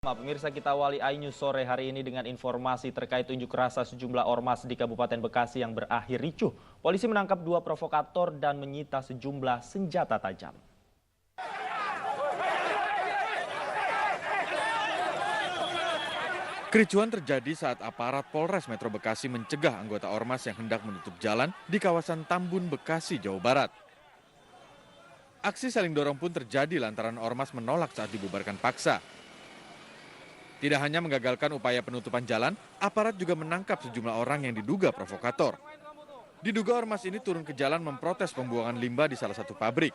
Pemirsa, kita awali iNews sore hari ini dengan informasi terkait unjuk rasa sejumlah ormas di Kabupaten Bekasi yang berakhir ricuh. Polisi menangkap 2 provokator dan menyita sejumlah senjata tajam. Kericuan terjadi saat aparat Polres Metro Bekasi mencegah anggota ormas yang hendak menutup jalan di kawasan Tambun, Bekasi, Jawa Barat. Aksi saling dorong pun terjadi lantaran ormas menolak saat dibubarkan paksa. Tidak hanya menggagalkan upaya penutupan jalan, aparat juga menangkap sejumlah orang yang diduga provokator. Diduga ormas ini turun ke jalan memprotes pembuangan limbah di salah satu pabrik.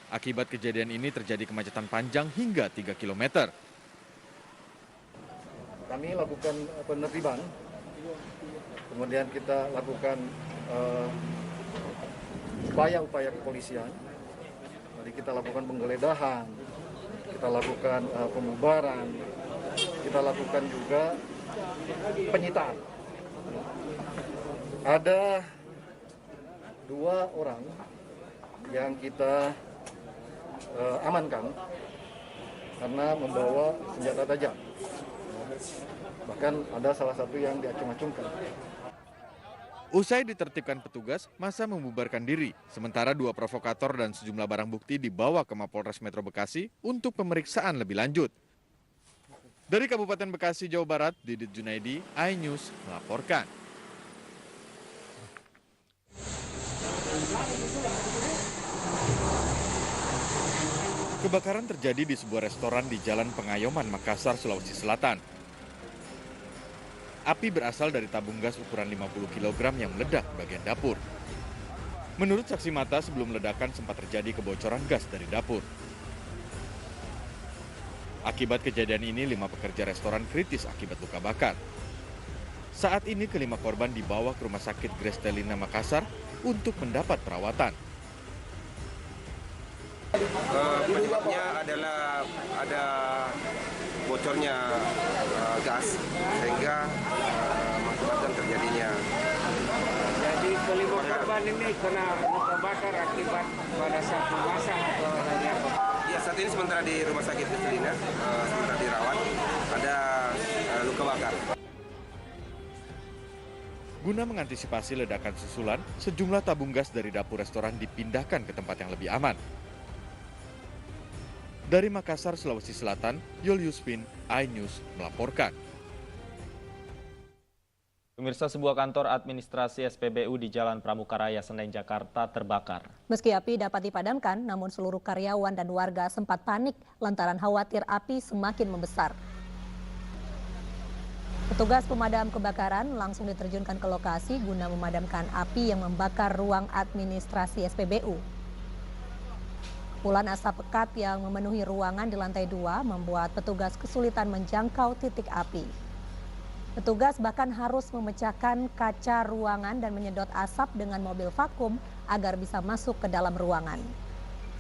Akibat kejadian ini terjadi kemacetan panjang hingga 3 km. Kami lakukan penertiban, kemudian kita lakukan upaya-upaya kepolisian. Jadi kita lakukan penggeledahan, kita lakukan pembubaran, kita lakukan juga penyitaan. Ada 2 orang yang kita amankan karena membawa senjata tajam. Bahkan ada salah satu yang diacung-acungkan. Usai ditertibkan petugas, massa membubarkan diri. Sementara 2 provokator dan sejumlah barang bukti dibawa ke Mapolres Metro Bekasi untuk pemeriksaan lebih lanjut. Dari Kabupaten Bekasi, Jawa Barat, Didit Junaidi, iNews melaporkan. Kebakaran terjadi di sebuah restoran di Jalan Pengayoman, Makassar, Sulawesi Selatan. Api berasal dari tabung gas ukuran 50 kg yang meledak di bagian dapur. Menurut saksi mata, sebelum ledakan sempat terjadi kebocoran gas dari dapur. Akibat kejadian ini, 5 pekerja restoran kritis akibat luka bakar. Saat ini kelima korban dibawa ke Rumah Sakit Grace Delina Makassar untuk mendapat perawatan. Penyebabnya adalah ada bocornya gas sehingga mengakibatkan terjadinya. Jadi kelima korban ini kena luka bakar akibat pada saat memasak atau dari apa? Ya, saat ini sementara di Rumah Sakit Kristalina, sementara dirawat, ada luka bakar. Guna mengantisipasi ledakan susulan, sejumlah tabung gas dari dapur restoran dipindahkan ke tempat yang lebih aman. Dari Makassar, Sulawesi Selatan, Yul Yuspin, iNews melaporkan. Pemirsa, sebuah kantor administrasi SPBU di Jalan Pramuka Raya, Senen, Jakarta terbakar. Meski api dapat dipadamkan, namun seluruh karyawan dan warga sempat panik lantaran khawatir api semakin membesar. Petugas pemadam kebakaran langsung diterjunkan ke lokasi guna memadamkan api yang membakar ruang administrasi SPBU. Kepulan asap pekat yang memenuhi ruangan di lantai 2 membuat petugas kesulitan menjangkau titik api. Petugas bahkan harus memecahkan kaca ruangan dan menyedot asap dengan mobil vakum agar bisa masuk ke dalam ruangan.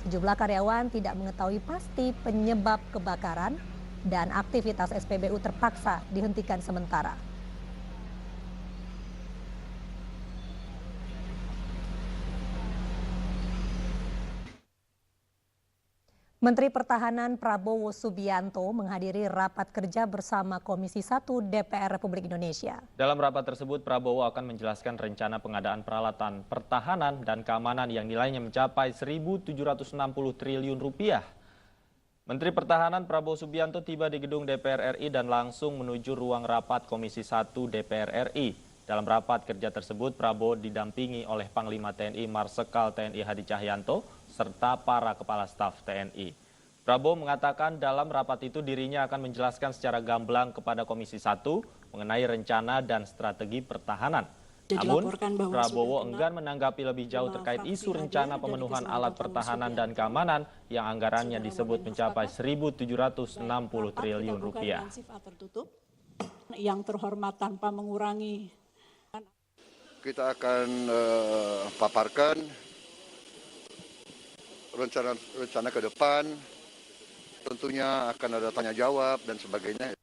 Sejumlah karyawan tidak mengetahui pasti penyebab kebakaran dan aktivitas SPBU terpaksa dihentikan sementara. Menteri Pertahanan Prabowo Subianto menghadiri rapat kerja bersama Komisi 1 DPR Republik Indonesia. Dalam rapat tersebut, Prabowo akan menjelaskan rencana pengadaan peralatan pertahanan dan keamanan yang nilainya mencapai 1.760 triliun rupiah. Menteri Pertahanan Prabowo Subianto tiba di gedung DPR RI dan langsung menuju ruang rapat Komisi 1 DPR RI. Dalam rapat kerja tersebut, Prabowo didampingi oleh Panglima TNI Marsikal TNI Hadi Cahyanto serta para kepala staf TNI. Prabowo mengatakan dalam rapat itu dirinya akan menjelaskan secara gamblang kepada Komisi 1 mengenai rencana dan strategi pertahanan. Namun, Prabowo enggan menanggapi lebih jauh terkait isu rencana pemenuhan alat pertahanan dan keamanan yang anggarannya disebut mencapai 1.760 triliun rupiah. Yang terhormat tanpa mengurangi. Kita akan paparkan rencana ke depan, tentunya akan ada tanya jawab dan sebagainya.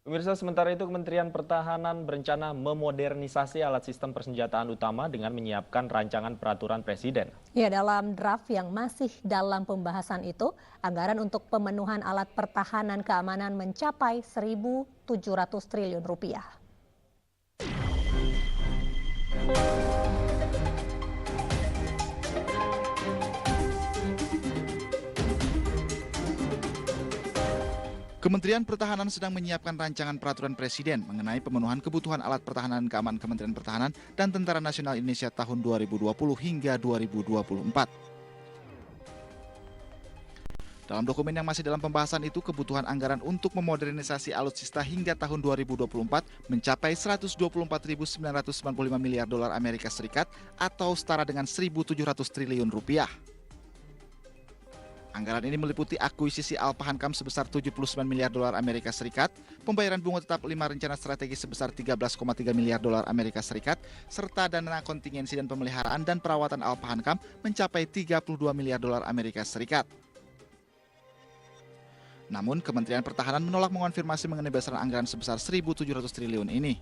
Pemirsa, sementara itu Kementerian Pertahanan berencana memodernisasi alat sistem persenjataan utama dengan menyiapkan rancangan peraturan presiden. Ya, dalam draft yang masih dalam pembahasan itu, anggaran untuk pemenuhan alat pertahanan keamanan mencapai 1.700 triliun rupiah. Kementerian Pertahanan sedang menyiapkan rancangan peraturan presiden mengenai pemenuhan kebutuhan alat pertahanan dan keamanan Kementerian Pertahanan dan Tentara Nasional Indonesia tahun 2020 hingga 2024. Dalam dokumen yang masih dalam pembahasan itu, kebutuhan anggaran untuk memodernisasi alutsista hingga tahun 2024 mencapai 124.995 miliar dolar Amerika Serikat atau setara dengan 1.700 triliun rupiah. Anggaran ini meliputi akuisisi Al-Pahankam sebesar 79 miliar dolar Amerika Serikat, pembayaran bunga tetap 5 rencana strategis sebesar 13,3 miliar dolar Amerika Serikat, serta dana kontingensi dan pemeliharaan dan perawatan Al-Pahankam mencapai 32 miliar dolar Amerika Serikat. Namun, Kementerian Pertahanan menolak mengonfirmasi mengenai besaran anggaran sebesar 1.700 triliun ini.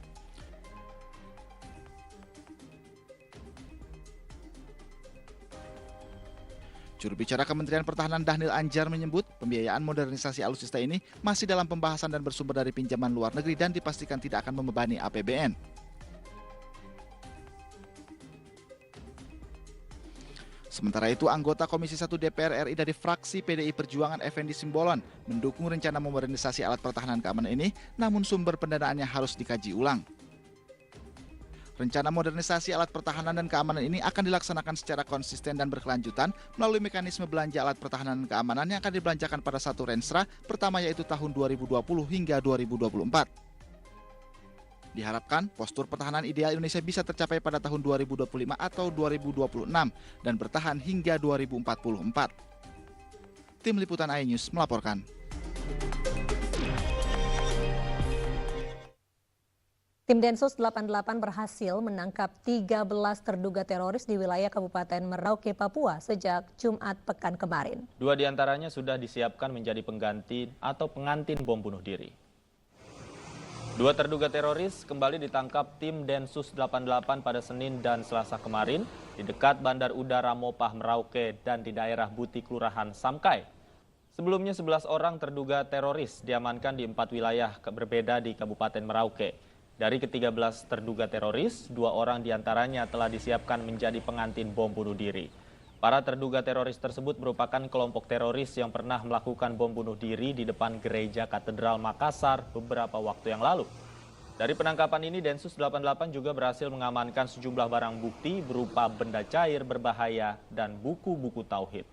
Juru bicara Kementerian Pertahanan Dhanil Anjar menyebut pembiayaan modernisasi alutsista ini masih dalam pembahasan dan bersumber dari pinjaman luar negeri dan dipastikan tidak akan membebani APBN. Sementara itu, anggota Komisi 1 DPR RI dari fraksi PDI Perjuangan Effendi Simbolon mendukung rencana modernisasi alat pertahanan keamanan ini, namun sumber pendanaannya harus dikaji ulang. Rencana modernisasi alat pertahanan dan keamanan ini akan dilaksanakan secara konsisten dan berkelanjutan melalui mekanisme belanja alat pertahanan dan keamanan yang akan dibelanjakan pada satu renstra pertama yaitu tahun 2020 hingga 2024. Diharapkan postur pertahanan ideal Indonesia bisa tercapai pada tahun 2025 atau 2026 dan bertahan hingga 2044. Tim Liputan iNews melaporkan. Tim Densus 88 berhasil menangkap 13 terduga teroris di wilayah Kabupaten Merauke, Papua sejak Jumat pekan kemarin. 2 diantaranya sudah disiapkan menjadi pengganti atau pengantin bom bunuh diri. 2 terduga teroris kembali ditangkap tim Densus 88 pada Senin dan Selasa kemarin di dekat Bandar Udara Mopah, Merauke dan di daerah Buti, Kelurahan Samkai. Sebelumnya 11 orang terduga teroris diamankan di 4 wilayah berbeda di Kabupaten Merauke. Dari ke-13 terduga teroris, 2 orang diantaranya telah disiapkan menjadi pengantin bom bunuh diri. Para terduga teroris tersebut merupakan kelompok teroris yang pernah melakukan bom bunuh diri di depan Gereja Katedral Makassar beberapa waktu yang lalu. Dari penangkapan ini, Densus 88 juga berhasil mengamankan sejumlah barang bukti berupa benda cair berbahaya dan buku-buku tauhid.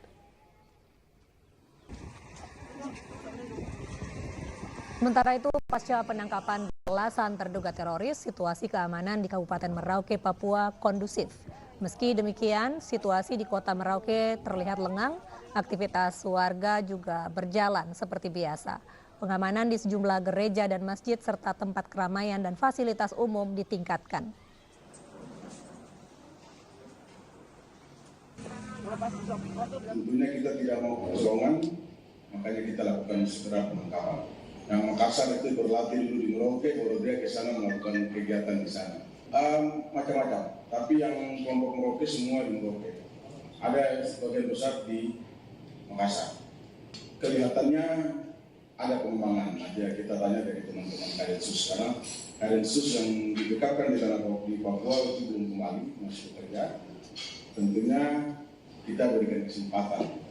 Sementara itu, pasca penangkapan belasan terduga teroris, situasi keamanan di Kabupaten Merauke, Papua kondusif. Meski demikian, situasi di kota Merauke terlihat lengang, aktivitas warga juga berjalan seperti biasa. Pengamanan di sejumlah gereja dan masjid serta tempat keramaian dan fasilitas umum ditingkatkan. Tentunya kita tidak mau kekosongan, makanya kita lakukan segera penangkapan. Yang Makassar itu berlatih dulu di Merauke, baru dia ke sana melakukan kegiatan di sana. Macam-macam, tapi yang kelompok Merauke semua di Merauke. Ada sebagian besar di Makassar. Kelihatannya ada pengembangan. Aja kita tanya dari teman-teman Kadensus, karena Kadensus yang didekatkan di sana di Papua itu belum kembali, masih bekerja. Tentunya kita berikan kesempatan